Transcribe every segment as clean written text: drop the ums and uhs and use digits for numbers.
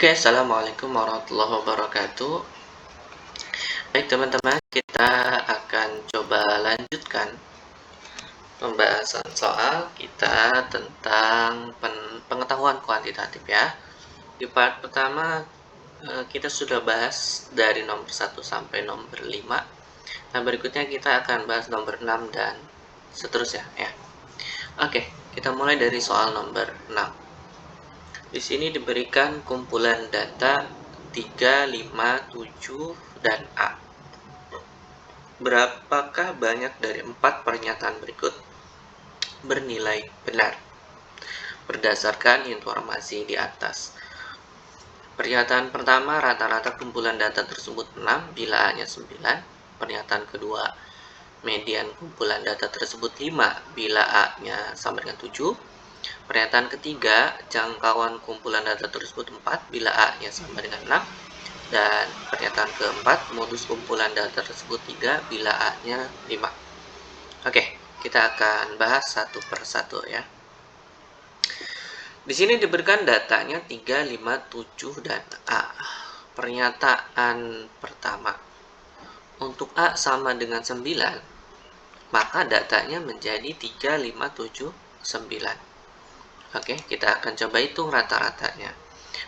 Oke, Assalamualaikum warahmatullahi wabarakatuh. Baik teman-teman, kita akan coba lanjutkan pembahasan soal kita tentang pengetahuan kuantitatif ya. Di part pertama kita sudah bahas dari nomor 1 sampai nomor 5. Nah, berikutnya kita akan bahas nomor 6 dan seterusnya ya. Oke, kita mulai dari soal nomor 6. Di sini diberikan kumpulan data 3, 5, 7, dan A. Berapakah banyak dari 4 pernyataan berikut bernilai benar berdasarkan informasi di atas? Pernyataan pertama, rata-rata kumpulan data tersebut 6 bila A-nya 9. Pernyataan kedua, median kumpulan data tersebut 5 bila A-nya sama dengan 7. Pernyataan ketiga, jangkauan kumpulan data tersebut 4 bila A-nya sama dengan 6. Dan pernyataan keempat, modus kumpulan data tersebut 3 bila A-nya 5. Oke, kita akan bahas satu per satu ya. Di sini diberikan datanya 3, 5, 7, dan A. Pernyataan pertama, untuk A sama dengan 9, maka datanya menjadi 3, 5, 7, 9. Oke, kita akan coba hitung rata-ratanya.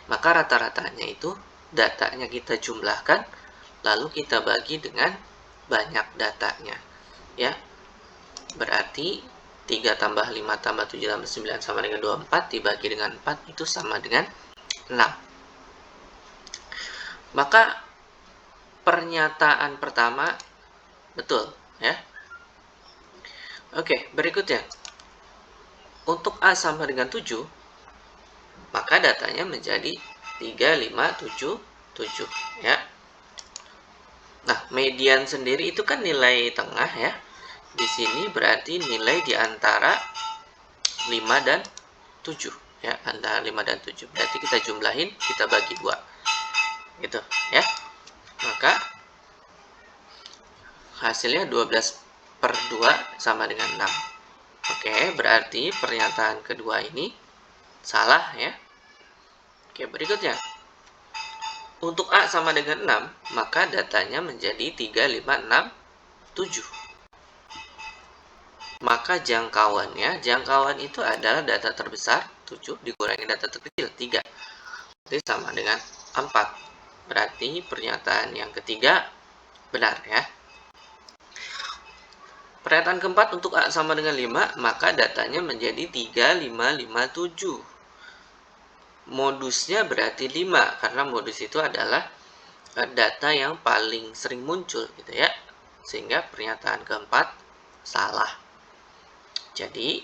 Maka rata-ratanya itu datanya kita jumlahkan, lalu kita bagi dengan banyak datanya. Ya, berarti 3 tambah 5 tambah 7 tambah 9 sama dengan 24, dibagi dengan 4 itu sama dengan 6. Maka pernyataan pertama betul ya. Oke, berikutnya. Untuk A sama dengan 7, maka datanya menjadi 3, 5, 7, 7 ya. Nah, median sendiri itu kan nilai tengah ya. Di sini berarti nilai di antara 5 dan 7 ya, antara 5 dan 7. Berarti kita jumlahin, kita bagi 2. Gitu ya. Maka hasilnya 12 per 2 sama dengan 6. Oke, berarti pernyataan kedua ini salah ya. Oke, berikutnya. Untuk A sama dengan 6, maka datanya menjadi 3, 5, 6, 7. Maka jangkauan itu adalah data terbesar 7 dikurangi data terkecil 3. Jadi sama dengan 4. Berarti pernyataan yang ketiga benar ya. Pernyataan keempat, untuk A sama dengan 5, maka datanya menjadi 3, 5, 5, 7. Modusnya berarti 5, karena modus itu adalah data yang paling sering muncul gitu ya. Sehingga pernyataan keempat salah. Jadi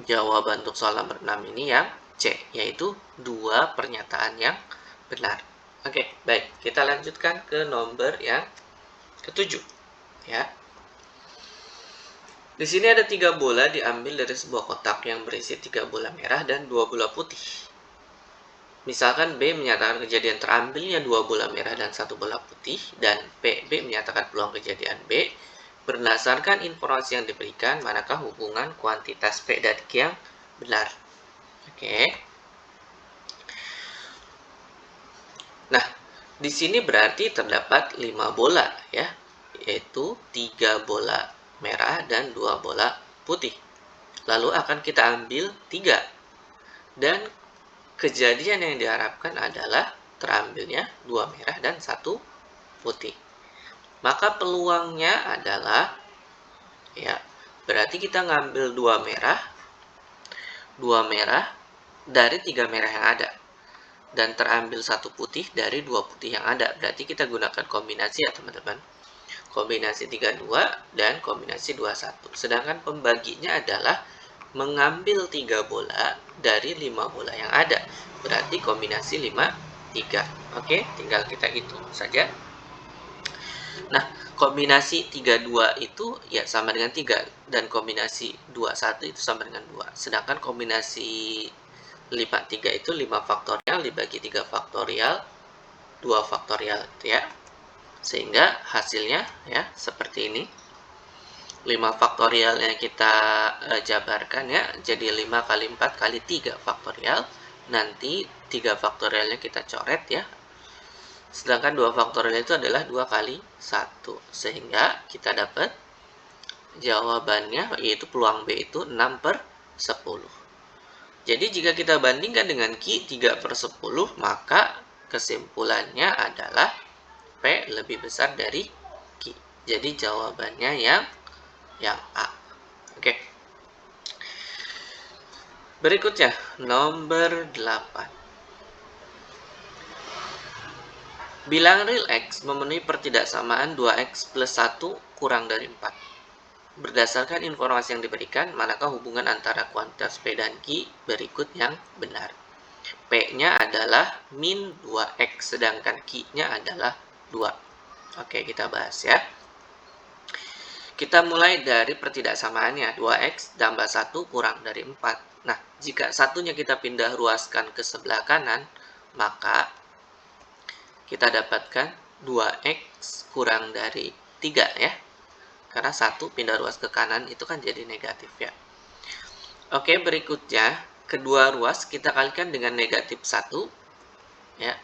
jawaban untuk soal nomor 6 ini yang C, yaitu 2 pernyataan yang benar. Oke, baik. Kita lanjutkan ke nomor yang ketujuh ya. Di sini ada 3 bola diambil dari sebuah kotak yang berisi 3 bola merah dan 2 bola putih. Misalkan B menyatakan kejadian terambilnya 2 bola merah dan 1 bola putih, dan B menyatakan peluang kejadian B. Berdasarkan informasi yang diberikan, manakah hubungan kuantitas P dan Q yang benar? Oke. Nah, di sini berarti terdapat 5 bola ya, yaitu 3 bola merah dan 2 bola putih. Lalu akan kita ambil 3. Dan kejadian yang diharapkan adalah terambilnya 2 merah dan 1 putih. Maka peluangnya adalah ya, berarti kita ngambil 2 merah dari 3 merah yang ada, dan terambil 1 putih dari 2 putih yang ada. Berarti kita gunakan kombinasi ya teman-teman. Kombinasi 32 dan kombinasi 21. Sedangkan pembaginya adalah mengambil 3 bola dari 5 bola yang ada. Berarti kombinasi 5, 3. Oke, tinggal kita hitung saja. Nah, kombinasi 32 itu ya sama dengan 3, dan kombinasi 21 itu sama dengan 2. Sedangkan kombinasi 5, 3 itu 5 faktorial dibagi 3 faktorial, 2 faktorial itu ya. Sehingga hasilnya ya seperti ini. 5 faktorialnya kita jabarkan ya, jadi 5 kali 4 kali 3 faktorial nanti 3 faktorialnya kita coret ya. Sedangkan 2 faktorial itu adalah 2 kali 1. Sehingga kita dapat jawabannya yaitu peluang B itu 6/10. Jadi jika kita bandingkan dengan Q 3/10, maka kesimpulannya adalah P lebih besar dari Q. Jadi jawabannya yang A. Oke. Berikutnya nomor 8. Bilangan real X memenuhi pertidaksamaan 2X plus 1 kurang dari 4. Berdasarkan informasi yang diberikan, manakah hubungan antara kuantitas P dan Q berikut yang benar? P-nya adalah min 2X, sedangkan Q-nya adalah 2. Oke, kita bahas ya. Kita mulai dari pertidaksamaannya, 2X tambah 1 kurang dari 4. Nah, jika satunya kita pindah ruaskan ke sebelah kanan, maka kita dapatkan 2X kurang dari 3 ya. Karena 1 pindah ruas ke kanan itu kan jadi negatif ya. Oke, berikutnya kedua ruas kita kalikan dengan negatif 1 ya.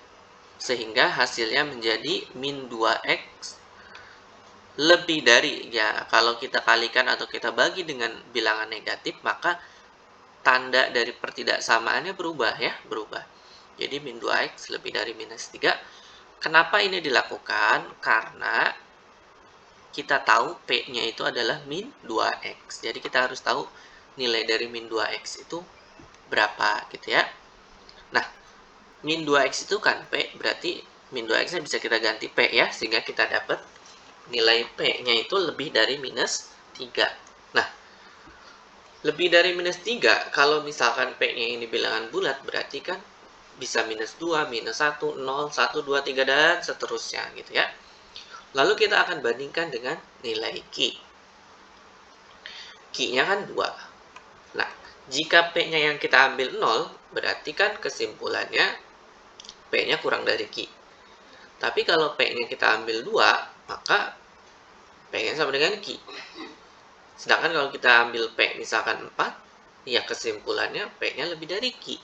Sehingga hasilnya menjadi min 2X lebih dari, ya kalau kita kalikan atau kita bagi dengan bilangan negatif, maka tanda dari pertidaksamaannya berubah ya, berubah. Jadi min 2X lebih dari minus 3. Kenapa ini dilakukan? Karena kita tahu P-nya itu adalah min 2X. Jadi kita harus tahu nilai dari min 2X itu berapa gitu ya. Nah, min 2X itu kan P, berarti min 2X-nya bisa kita ganti P ya, sehingga kita dapat nilai P-nya itu lebih dari minus 3. Nah, lebih dari minus 3, kalau misalkan P-nya ini bilangan bulat, berarti kan bisa minus 2, minus 1, 0, 1, 2, 3, dan seterusnya gitu ya. Lalu kita akan bandingkan dengan nilai Q. Q-nya kan 2. Nah, jika P-nya yang kita ambil 0, berarti kan kesimpulannya P-nya kurang dari Q. Tapi kalau P-nya kita ambil 2, maka P-nya sama dengan Q. Sedangkan kalau kita ambil P misalkan 4, ya kesimpulannya P-nya lebih dari Q.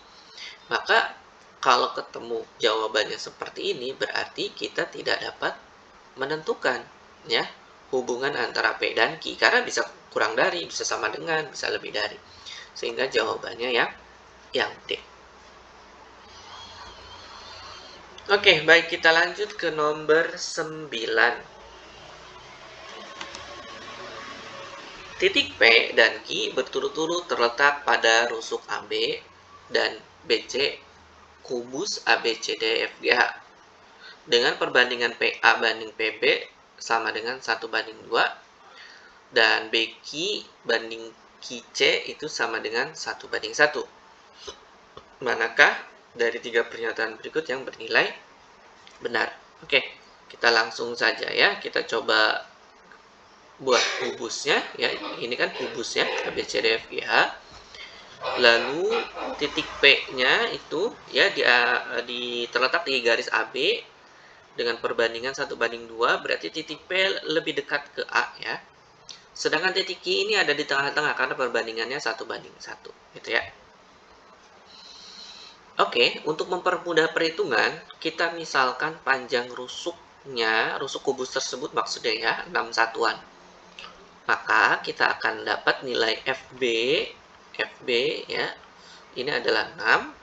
Maka kalau ketemu jawabannya seperti ini, berarti kita tidak dapat menentukan ya hubungan antara P dan Q, karena bisa kurang dari, bisa sama dengan, bisa lebih dari. Sehingga jawabannya yang D. Oke, baik, kita lanjut ke nomor 9. Titik P dan Q berturut-turut terletak pada rusuk AB dan BC kubus ABCDFGH dengan perbandingan PA banding PB sama dengan 1/2 dan BQ banding QC itu sama dengan 1/1. Manakah dari 3 pernyataan berikut yang bernilai benar? Oke, kita langsung saja ya, kita coba buat kubusnya ya. Ini kan kubusnya ABCDFGH. Lalu titik P-nya itu ya terletak di garis AB dengan perbandingan 1/2, berarti titik P lebih dekat ke A ya. Sedangkan titik Q ini ada di tengah-tengah karena perbandingannya 1/1 gitu ya. Oke, untuk mempermudah perhitungan, kita misalkan panjang rusuknya, rusuk kubus tersebut maksudnya ya, 6 satuan. Maka kita akan dapat nilai FB ya, ini adalah 6,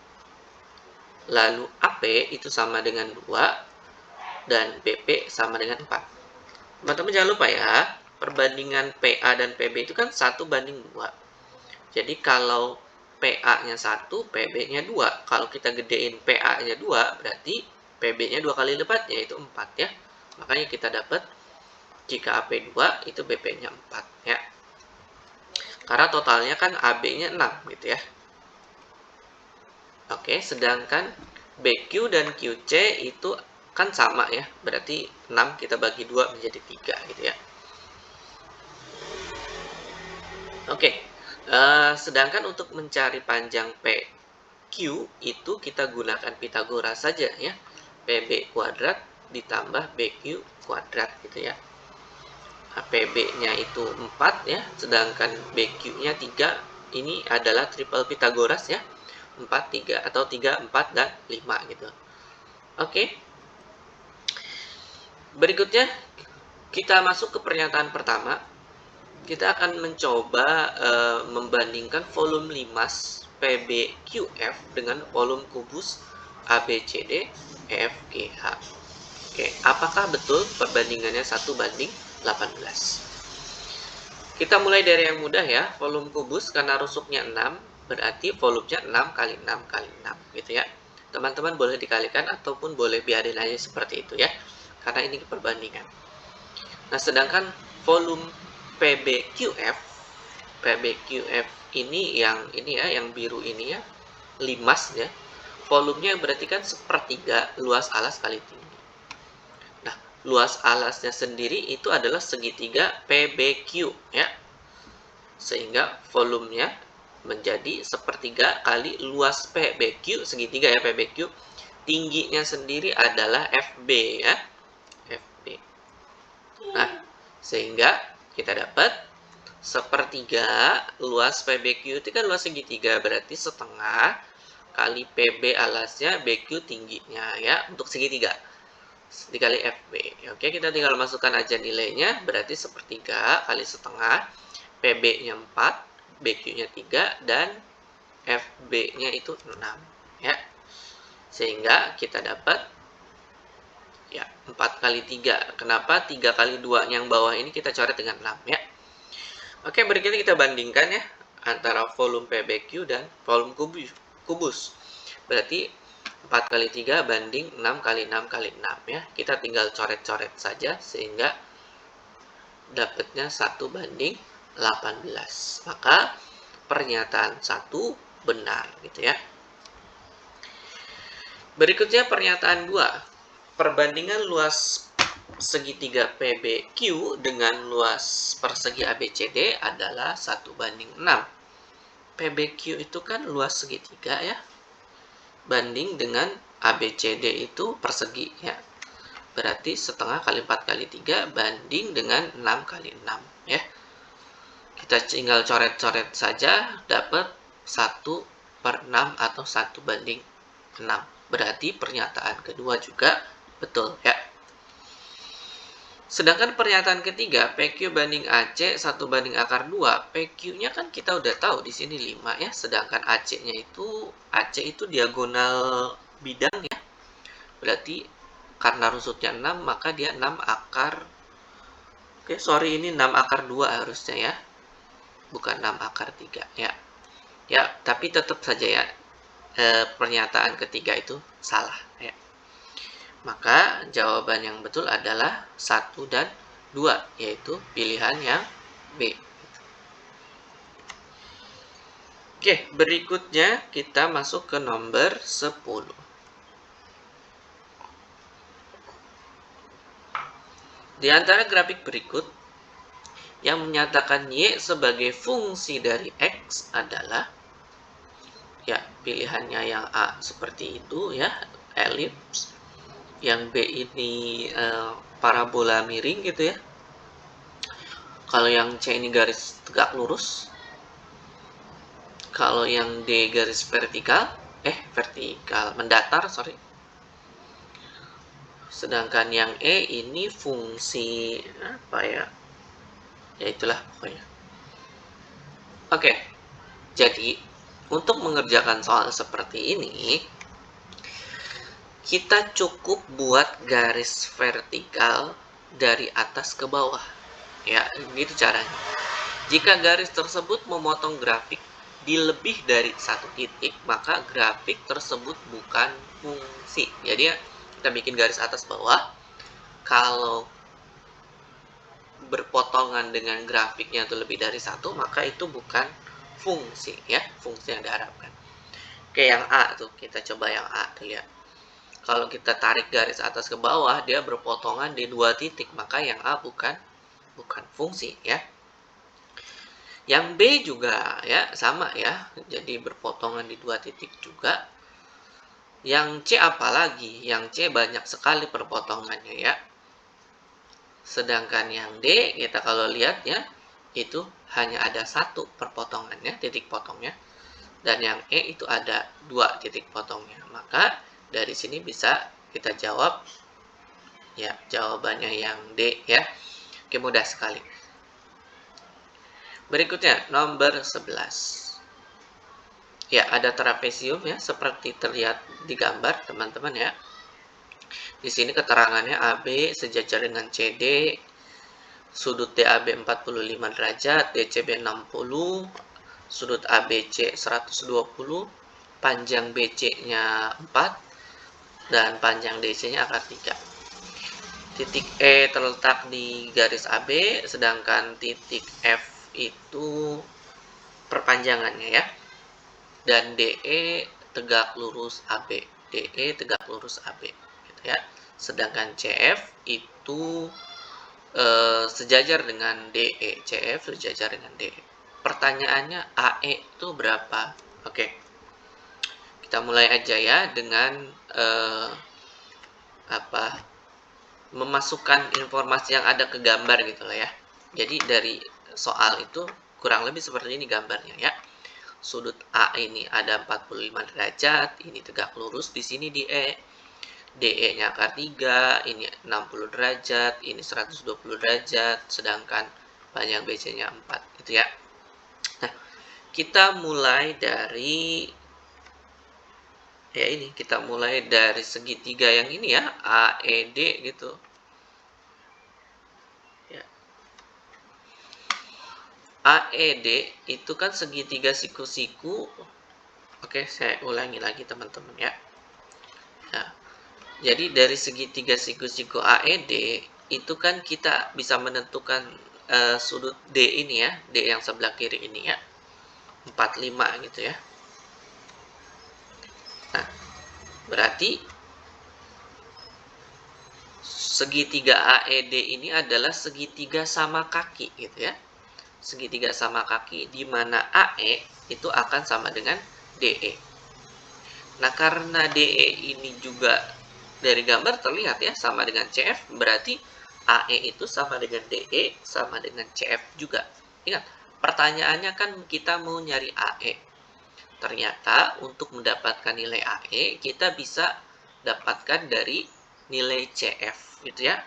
lalu AP itu sama dengan 2, dan BP sama dengan 4. Teman-teman jangan lupa ya, perbandingan PA dan PB itu kan 1/2. Jadi kalau PA-nya 1, PB-nya 2. Kalau kita gedein PA-nya 2, berarti PB-nya 2 kali lipat, yaitu 4 ya. Makanya kita dapat jika AP 2, itu BP-nya 4 ya. Karena totalnya kan AB-nya 6 gitu ya. Oke, sedangkan BQ dan QC itu kan sama ya. Berarti 6 kita bagi 2 menjadi 3 gitu ya. Oke, sedangkan untuk mencari panjang PQ itu kita gunakan Pitagoras saja ya. PB kuadrat ditambah BQ kuadrat gitu ya. PB-nya itu 4 ya, sedangkan BQ-nya 3. Ini adalah triple Pitagoras ya. 4, 3 atau 3, 4, dan 5 gitu. Oke. Berikutnya kita masuk ke pernyataan pertama. Kita akan mencoba membandingkan volume limas PBQF dengan volume kubus ABCD EFGH. Oke, apakah betul perbandingannya 1:18? Kita mulai dari yang mudah ya, volume kubus karena rusuknya 6, berarti volumenya 6 kali 6 kali 6 gitu ya. Teman-teman boleh dikalikan ataupun boleh biarin aja seperti itu ya, karena ini perbandingan. Nah, sedangkan volume PBQF ini yang biru ini ya, limas ya, volumenya berarti kan sepertiga luas alas kali tinggi. Nah, luas alasnya sendiri itu adalah segitiga PBQ ya, sehingga volumenya menjadi sepertiga kali luas PBQ, segitiga ya PBQ. Tingginya sendiri adalah FB ya, FB. Nah, sehingga kita dapat sepertiga luas PBQ itu kan luas segitiga, berarti setengah kali PB alasnya, BQ tingginya ya, untuk segitiga dikali FB. Oke, kita tinggal masukkan aja nilainya, berarti sepertiga kali setengah, PB-nya 4, BQ-nya 3, dan FB-nya itu 6 ya. Sehingga kita dapat ya 4 kali 3. Kenapa 3 kali 2 yang bawah ini kita coret dengan 6 ya. Oke, berikutnya kita bandingkan ya antara volume PBQ dan volume kubus. Berarti 4 kali 3 banding 6 kali 6 kali 6 ya. Kita tinggal coret-coret saja sehingga dapatnya 1:18. Maka pernyataan 1 benar gitu ya. Berikutnya pernyataan 2. Perbandingan luas segitiga PBQ dengan luas persegi ABCD adalah 1:6. PBQ itu kan luas segitiga ya, banding dengan ABCD itu persegi ya. Berarti setengah kali 4 kali 3 banding dengan 6 kali 6 ya. Kita tinggal coret-coret saja, dapat 1/6 atau 1:6. Berarti pernyataan kedua juga betul ya. Sedangkan pernyataan ketiga, PQ banding AC 1 / akar 2. PQ-nya kan kita udah tahu di sini 5 ya, sedangkan AC-nya itu diagonal bidang ya. Berarti karena rusutnya 6, maka dia 6 akar. Oke, sorry, ini 6 akar 2 harusnya ya. Bukan 6 akar 3 ya. Ya, tapi tetap saja ya, pernyataan ketiga itu salah ya. Maka jawaban yang betul adalah 1 dan 2, yaitu pilihan yang B. Oke, berikutnya kita masuk ke nomor 10. Di antara grafik berikut, yang menyatakan Y sebagai fungsi dari X adalah, ya pilihannya yang A seperti itu ya, elips. Yang B ini parabola miring gitu ya. Kalau yang C ini garis tegak lurus. Kalau yang D garis vertikal, mendatar, sorry. Sedangkan yang E ini fungsi apa ya? Ya itulah pokoknya. Oke. Jadi, untuk mengerjakan soal seperti ini, kita cukup buat garis vertikal dari atas ke bawah. Ya, gitu caranya. Jika garis tersebut memotong grafik di lebih dari satu titik, maka grafik tersebut bukan fungsi. Jadi kita bikin garis atas bawah. Kalau berpotongan dengan grafiknya itu lebih dari satu, maka itu bukan fungsi ya, fungsi yang diharapkan. Oke, yang A tuh, kita coba yang A tuh, lihat. Kalau kita tarik garis atas ke bawah, dia berpotongan di 2 titik, maka yang A bukan fungsi ya. Yang B juga ya sama ya, jadi berpotongan di 2 titik juga. Yang C apalagi? Yang C banyak sekali perpotongannya ya. Sedangkan yang D kita kalau lihat ya, itu hanya ada 1 perpotongannya, titik potongnya. dan yang E itu ada 2 titik potongnya. Maka dari sini bisa kita jawab ya, jawabannya yang D ya. Oke, mudah sekali. Berikutnya nomor 11. Ya, ada trapesium ya, seperti terlihat di gambar teman-teman ya. Di sini keterangannya AB sejajar dengan CD, sudut DAB 45 derajat, DCB 60, sudut ABC 120, panjang BC-nya 4, dan panjang DC-nya akar 3. Titik E terletak di garis AB, sedangkan titik F itu perpanjangannya ya. Dan DE tegak lurus AB. DE tegak lurus AB gitu ya. Sedangkan CF itu sejajar dengan DE. CF sejajar dengan DE. Pertanyaannya AE itu berapa? Oke. Kita mulai aja ya dengan memasukkan informasi yang ada ke gambar gitu lah ya. Jadi dari soal itu kurang lebih seperti ini gambarnya ya. Sudut A ini ada 45 derajat, ini tegak lurus, di sini di E. DE-nya akar 3, ini 60 derajat, ini 120 derajat, sedangkan panjang BC-nya 4 gitu ya. Nah, kita mulai dari kita mulai dari segitiga yang ini ya, AED gitu. Ya. AED itu kan segitiga siku-siku. Oke, saya ulangi lagi teman-teman ya. Nah, jadi dari segitiga siku-siku AED itu kan kita bisa menentukan sudut D ini ya, D yang sebelah kiri ini ya, 45 gitu ya. Nah, berarti segitiga AED ini adalah segitiga sama kaki gitu ya. Segitiga sama kaki di mana AE itu akan sama dengan DE. Nah, karena DE ini juga dari gambar terlihat ya sama dengan CF, berarti AE itu sama dengan DE sama dengan CF juga. Ingat, pertanyaannya kan kita mau nyari AE. Ternyata untuk mendapatkan nilai AE, kita bisa dapatkan dari nilai CF gitu ya.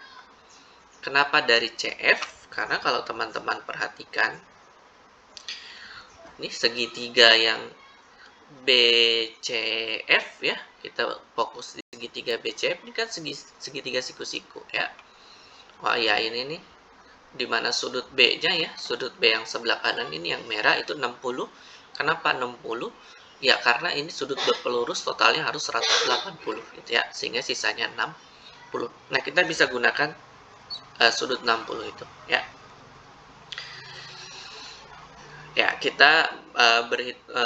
Kenapa dari CF? Karena kalau teman-teman perhatikan, ini segitiga yang BCF ya, kita fokus di segitiga BCF, ini kan segitiga siku-siku ya. Wah ya, ini nih dimana sudut B-nya ya, sudut B yang sebelah kanan ini yang merah itu 60. Kenapa 60? Ya karena ini sudut berpelurus totalnya harus 180 gitu ya, sehingga sisanya 60. Nah, kita bisa gunakan sudut 60 itu ya. Ya, kita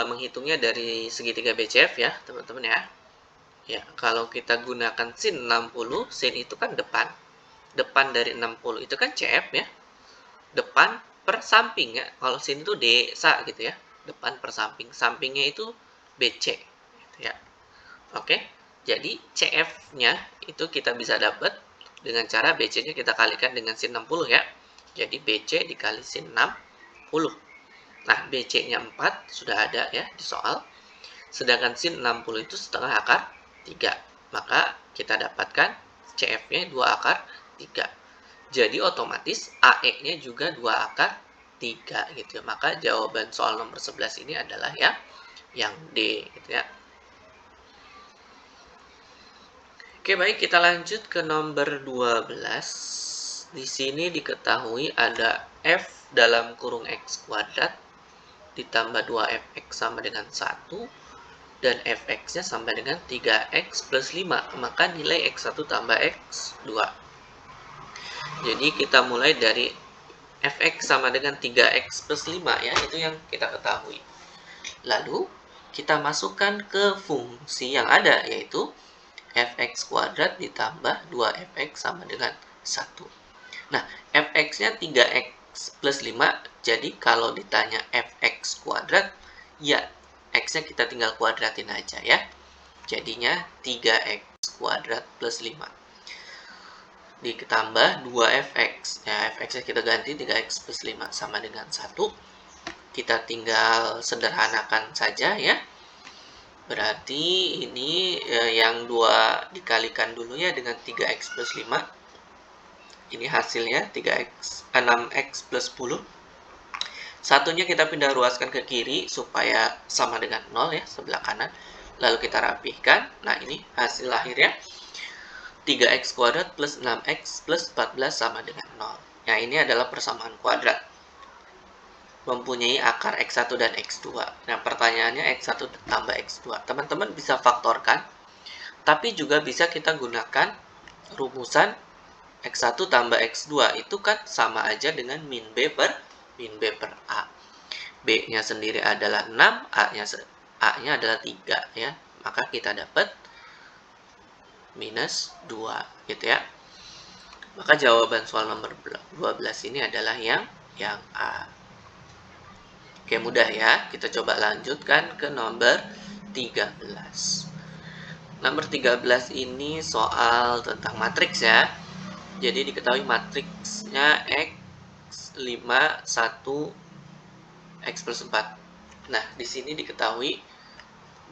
menghitungnya dari segitiga BCF ya, teman-teman ya. Ya, kalau kita gunakan sin 60, sin itu kan depan. Depan dari 60 itu kan CF ya. Depan per samping ya. Kalau sin itu desa gitu ya. Depan per samping. Sampingnya itu BC gitu ya. Oke. Jadi CF-nya itu kita bisa dapat dengan cara BC-nya kita kalikan dengan sin 60 ya. Jadi BC dikali sin 60. Nah, BC-nya 4 sudah ada ya di soal. Sedangkan sin 60 itu setengah akar 3. Maka kita dapatkan CF-nya 2 akar 3. Jadi otomatis AE-nya juga 2 akar 3 gitu ya. Maka jawaban soal nomor 11 ini adalah ya yang D gitu ya. Oke, baik, kita lanjut ke nomor 12. Di sini diketahui ada F dalam kurung X kuadrat ditambah 2fx sama dengan 1 dan fx-nya sama dengan 3x plus 5, maka nilai x1 tambah x2. Jadi kita mulai dari fx sama dengan 3x plus 5 ya, itu yang kita ketahui. Lalu kita masukkan ke fungsi yang ada, yaitu fx kuadrat ditambah 2fx sama dengan 1. Nah, fx-nya 3x plus 5, jadi kalau ditanya fx kuadrat, ya x-nya kita tinggal kuadratin aja ya. Jadinya 3x kuadrat plus 5. Ditambah 2fx. Ya, fx-nya kita ganti 3x plus 5 sama dengan 1. Kita tinggal sederhanakan saja ya. Berarti ini yang 2 dikalikan dulu ya dengan 3x plus 5. Ini hasilnya 6x plus 10. Satunya kita pindah ruaskan ke kiri supaya sama dengan 0 ya, sebelah kanan. Lalu kita rapihkan. Nah, ini hasil akhirnya 3x kuadrat plus 6x plus 14 sama dengan 0. Nah, ini adalah persamaan kuadrat. Mempunyai akar X1 dan X2. Nah, pertanyaannya X1 tambah X2. Teman-teman bisa faktorkan, tapi juga bisa kita gunakan rumusan X1 tambah X2. Itu kan sama aja dengan min B per A. B-nya sendiri adalah 6, A-nya adalah 3 ya. Maka kita dapat minus 2 gitu ya. Maka jawaban soal nomor 12 ini adalah yang A. Oke, mudah ya. Kita coba lanjutkan ke nomor 13. Nomor 13 ini soal tentang matriks ya. Jadi diketahui matriksnya X5, 1, X plus 4. Nah, di sini diketahui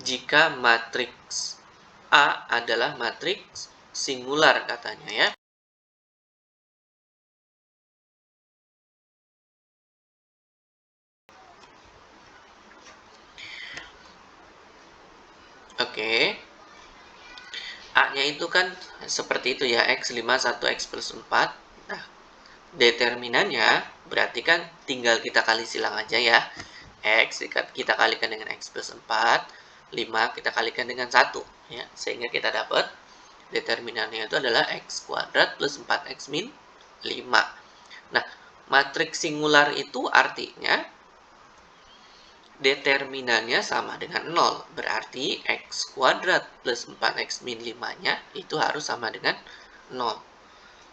jika matriks A adalah matriks singular katanya ya. Oke. A-nya itu kan seperti itu ya, X5, 1, X plus 4. Nah, determinannya berarti kan tinggal kita kali silang aja ya. X kita kalikan dengan X plus 4, 5 kita kalikan dengan 1 ya. Sehingga kita dapat determinannya itu adalah X kuadrat plus 4X min 5. Nah, matriks singular itu artinya determinannya sama dengan 0. Berarti X kuadrat plus 4X min 5-nya itu harus sama dengan 0.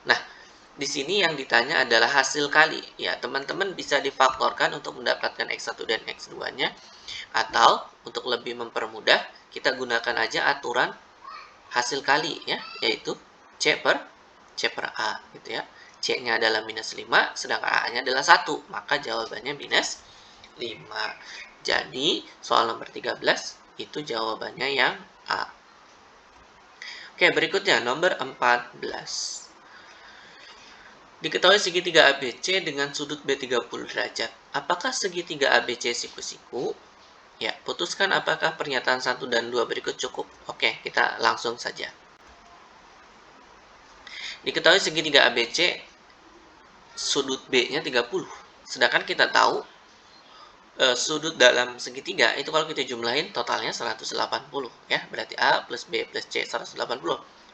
Nah, di sini yang ditanya adalah hasil kali. Ya, teman-teman bisa difaktorkan untuk mendapatkan X1 dan X2-nya. Atau, untuk lebih mempermudah, kita gunakan aja aturan hasil kali ya, yaitu C per A gitu ya. C-nya adalah minus 5, sedangkan A-nya adalah 1. Maka jawabannya minus 5. Jadi, soal nomor 13 itu jawabannya yang A. Oke, berikutnya nomor 14. Diketahui segitiga ABC dengan sudut B30 derajat. Apakah segitiga ABC siku-siku? Ya, putuskan apakah pernyataan 1 dan 2 berikut cukup. Oke, kita langsung saja. Diketahui segitiga ABC sudut B-nya 30. Sedangkan kita tahu sudut dalam segitiga itu kalau kita jumlahin totalnya 180 ya. Berarti A plus B plus C 180.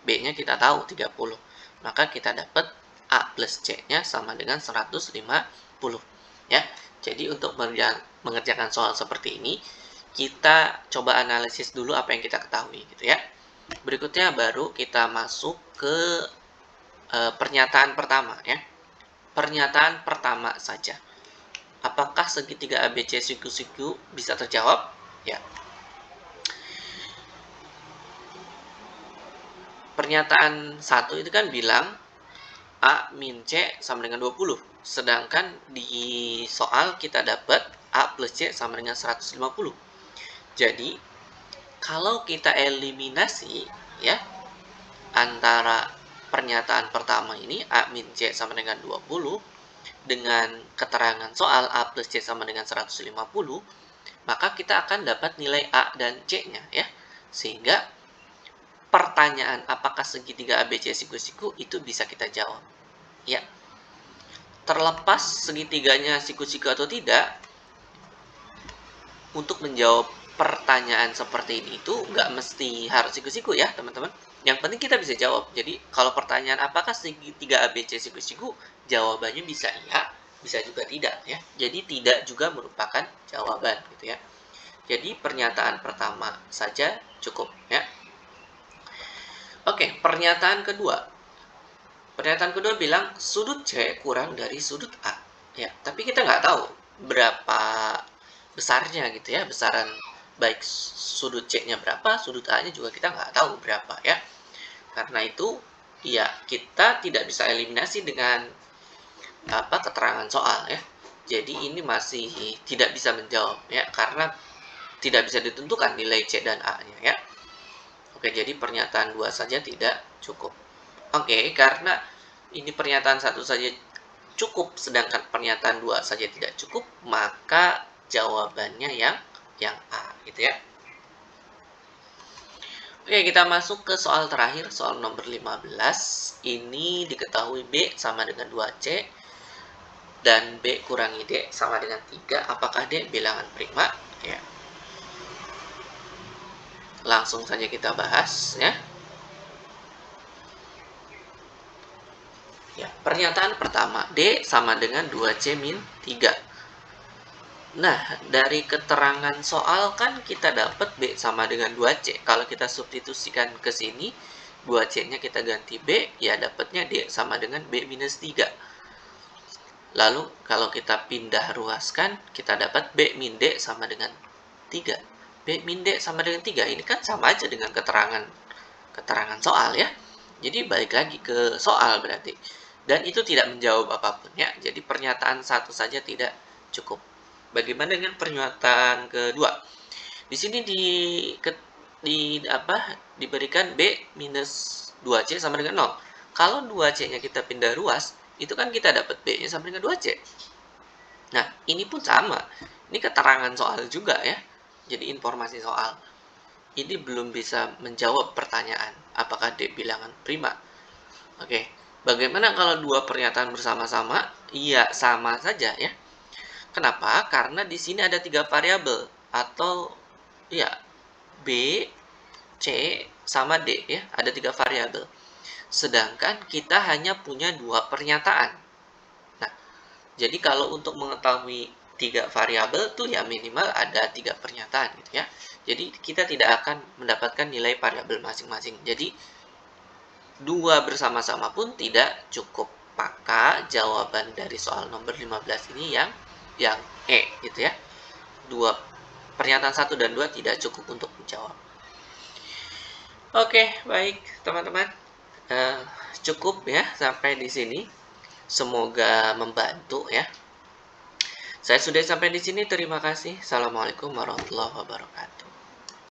B-nya kita tahu 30. Maka kita dapat A plus C-nya sama dengan 150 ya. Jadi untuk mengerjakan soal seperti ini kita coba analisis dulu apa yang kita ketahui gitu ya. Berikutnya baru kita masuk ke pernyataan pertama ya. Pernyataan pertama saja. Apakah segitiga ABC siku-siku bisa terjawab? Ya. Pernyataan 1 itu kan bilang A min C sama dengan 20. Sedangkan di soal kita dapat A plus C sama dengan 150. Jadi, kalau kita eliminasi ya antara pernyataan pertama ini A min C sama dengan 20 dengan keterangan soal A plus C sama dengan 150, maka kita akan dapat nilai A dan C-nya ya. Sehingga pertanyaan apakah segitiga ABC siku-siku itu bisa kita jawab. Ya. Terlepas segitiganya siku-siku atau tidak, untuk menjawab pertanyaan seperti ini itu nggak mesti harus siku-siku ya, teman-teman. Yang penting kita bisa jawab. Jadi, kalau pertanyaan apakah segitiga ABC siku-siku, jawabannya bisa iya, bisa juga tidak ya. Jadi, tidak juga merupakan jawaban gitu ya. Jadi, pernyataan pertama saja cukup ya. Oke, pernyataan kedua. Pernyataan kedua bilang sudut C kurang dari sudut A. Ya, tapi kita nggak tahu berapa besarnya gitu ya, besaran baik sudut C-nya berapa, sudut A-nya juga kita nggak tahu berapa ya. Karena itu, ya kita tidak bisa eliminasi dengan keterangan soal ya. Jadi ini masih tidak bisa menjawab ya, karena tidak bisa ditentukan nilai C dan A-nya ya. Oke, jadi pernyataan 2 saja tidak cukup. Oke, karena ini pernyataan 1 saja cukup, sedangkan pernyataan 2 saja tidak cukup, maka jawabannya yang A, gitu ya. Oke, kita masuk ke soal terakhir, soal nomor 15. Ini diketahui B sama dengan 2C, dan B kurangi D sama dengan 3. Apakah D bilangan prima? Ya. Langsung saja kita bahas ya. Ya, pernyataan pertama, D sama dengan 2C min 3. Nah, dari keterangan soal kan kita dapat B sama dengan 2C. Kalau kita substitusikan ke sini, 2C-nya kita ganti B, ya dapatnya D sama dengan B minus 3. Lalu, kalau kita pindah ruaskan, kita dapat B min D sama dengan 3. B min D sama dengan 3. Ini kan sama aja dengan keterangan soal ya. Jadi, balik lagi ke soal berarti. Dan itu tidak menjawab apapun ya. Jadi, pernyataan 1 saja tidak cukup. Bagaimana dengan pernyataan kedua? Di sini diberikan B minus 2C sama dengan 0. Kalau 2C-nya kita pindah ruas, itu kan kita dapat B-nya sama dengan 2C. Nah, ini pun sama. Ini keterangan soal juga ya. Jadi informasi soal. Ini belum bisa menjawab pertanyaan, apakah D bilangan prima. Oke, bagaimana kalau dua pernyataan bersama-sama? Iya, sama saja ya. Kenapa? Karena di sini ada 3 variabel atau ya B, C, sama D ya, ada 3 variabel. Sedangkan kita hanya punya 2 pernyataan. Nah, jadi kalau untuk mengetahui 3 variabel tuh ya minimal ada 3 pernyataan gitu ya. Jadi kita tidak akan mendapatkan nilai variabel masing-masing. Jadi 2 bersama-sama pun tidak cukup. Maka jawaban dari soal nomor 15 ini yang E gitu ya. Pernyataan 1 dan 2 tidak cukup untuk menjawab. Oke, baik teman-teman. Cukup ya sampai di sini. Semoga membantu ya. Saya sudah sampai di sini. Terima kasih. Assalamualaikum warahmatullahi wabarakatuh.